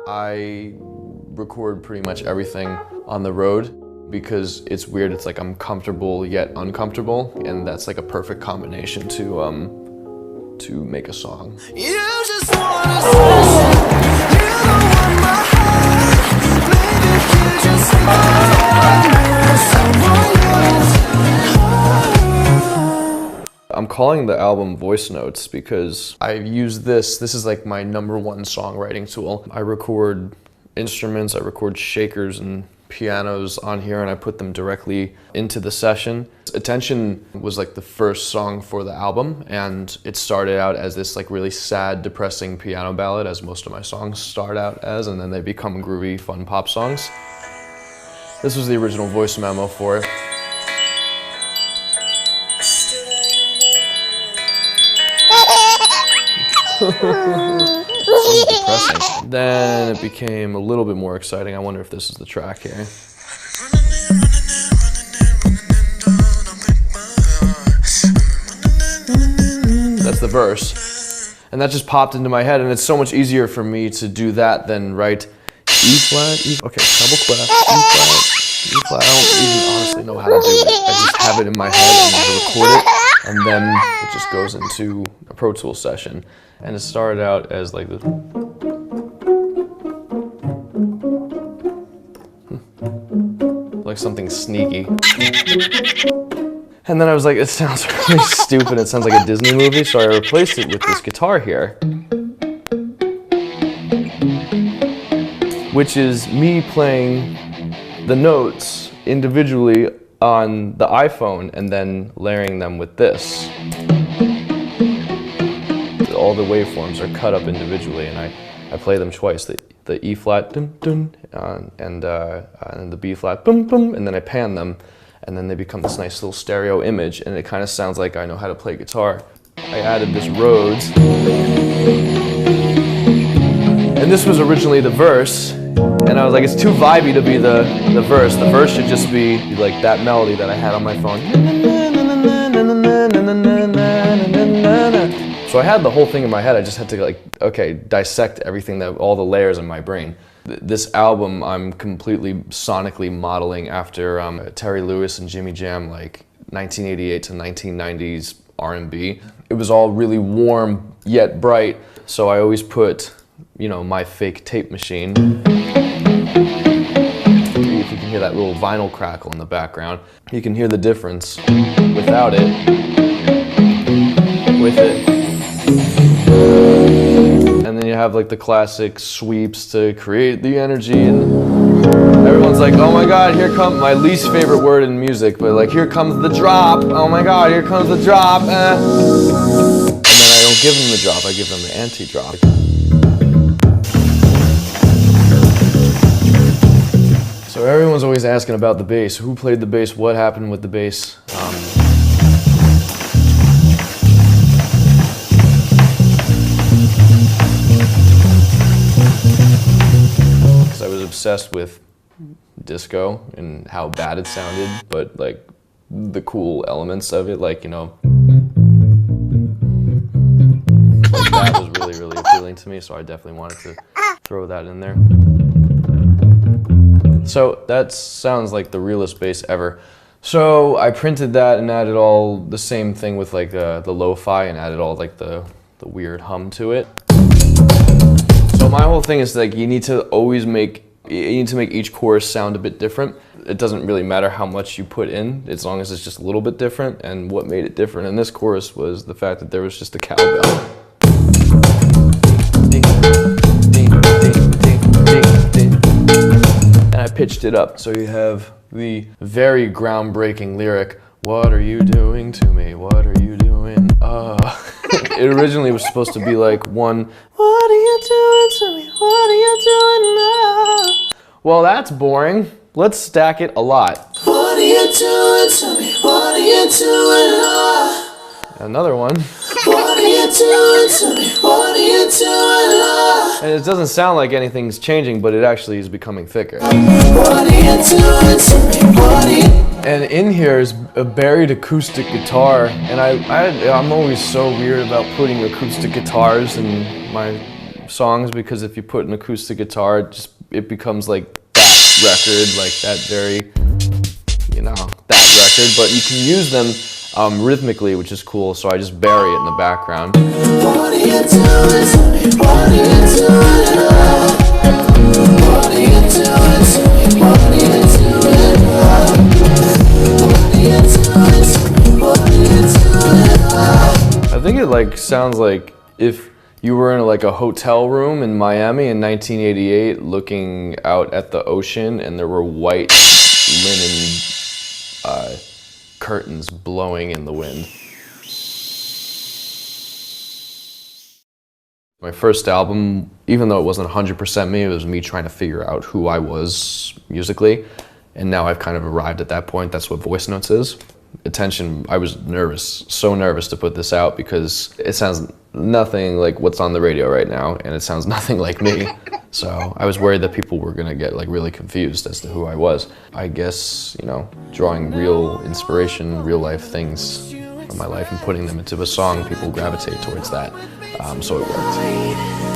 I record pretty much everything on the road because it's weird. It's like I'm comfortable yet uncomfortable, and that's like a perfect combination to make a song. You just wanna say you don't want my heart. Maybe you just want someone else. I'm calling the album Voice Notes because I use this is like my #1 songwriting tool. I record instruments, I record shakers and pianos on here, and I put them directly into the session. Attention was like the first song for the album, and it started out as this like really sad, depressing piano ballad, as most of my songs start out as, and then they become groovy, fun pop songs. This was the original voice memo for it. So depressing. Then it became a little bit more exciting. I wonder if this is the track here. That's the verse. And that just popped into my head, and it's so much easier for me to do that than write E flat, E, okay, treble clef, E flat, E flat. I don't even honestly know how to do it. I just have it in my head and I record it, and then it just goes into a Pro Tools session. And it started out as like this. Like something sneaky. And then I was like, it sounds really stupid. It sounds like a Disney movie, so I replaced it with this guitar here. Which is me playing the notes individually on the iPhone and then layering them with this. All the waveforms are cut up individually, and I play them twice. The E flat dun dun and the B flat boom boom, and then I pan them, and then they become this nice little stereo image, and it kind of sounds like I know how to play guitar. I added this Rhodes, and this was originally the verse, and I was like, it's too vibey to be the verse. The verse should just be like that melody that I had on my phone. So I had the whole thing in my head. I just had to like, okay, dissect everything, all the layers in my brain. This album I'm completely sonically modeling after Terry Lewis and Jimmy Jam, like 1988 to 1990s R&B. It was all really warm yet bright, so I always put, you know, my fake tape machine. If you can hear that little vinyl crackle in the background, you can hear the difference without it, with it. And then you have like the classic sweeps to create the energy, and everyone's like, oh my god, here comes my least favorite word in music, but like, here comes the drop, oh my god, here comes the drop, And then I don't give them the drop, I give them the anti-drop. So everyone's always asking about the bass. Who played the bass? What happened with the bass? I was obsessed with disco and how bad it sounded, but like the cool elements of it, like, you know, like that was really, really appealing to me, so I definitely wanted to throw that in there. So that sounds like the realest bass ever. So I printed that and added all the same thing with like the lo-fi, and added all like the weird hum to it. So my whole thing is like, you need to make each chorus sound a bit different. It doesn't really matter how much you put in, as long as it's just a little bit different. And what made it different in this chorus was the fact that there was just a cowbell. And I pitched it up. So you have the very groundbreaking lyric, "What are you doing to me? What are you doing? It originally was supposed to be like one, "What are you doing to me? What are you doing now?" Well, that's boring. Let's stack it a lot. What are you doing to me? What are you doing now? Another one. What are you doing to me? What are you doing now? And it doesn't sound like anything's changing, but it actually is becoming thicker. What are you doing to me? What are you... And in here is a buried acoustic guitar, and I'm always so weird about putting acoustic guitars in my songs because if you put an acoustic guitar, it becomes like that record, like that very, you know, that record. But you can use them rhythmically, which is cool. So I just bury it in the background. What are you doing to me? What are you doing? What are you doing to me? What are you doing? What are you doing to me? What are you doing? I think it like sounds like if you were in like a hotel room in Miami in 1988 looking out at the ocean and there were white linen curtains blowing in the wind. My first album, even though it wasn't 100% me, it was me trying to figure out who I was musically. And now I've kind of arrived at that point. That's what Voice Notes is. Attention, I was nervous, so nervous to put this out because it sounds nothing like what's on the radio right now, and it sounds nothing like me. So I was worried that people were gonna get like really confused as to who I was. I guess, you know, drawing real inspiration, real life things from my life and putting them into a song, people gravitate towards that. So it worked.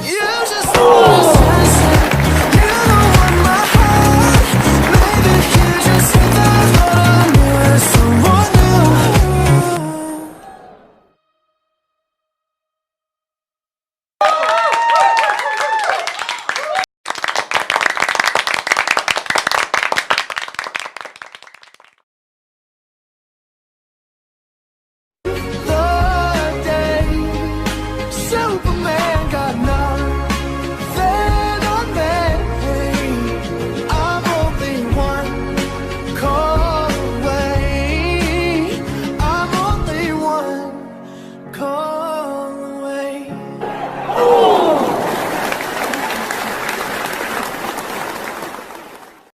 You just wanna sunset. You know what my heart. Maybe you just hit the bottom.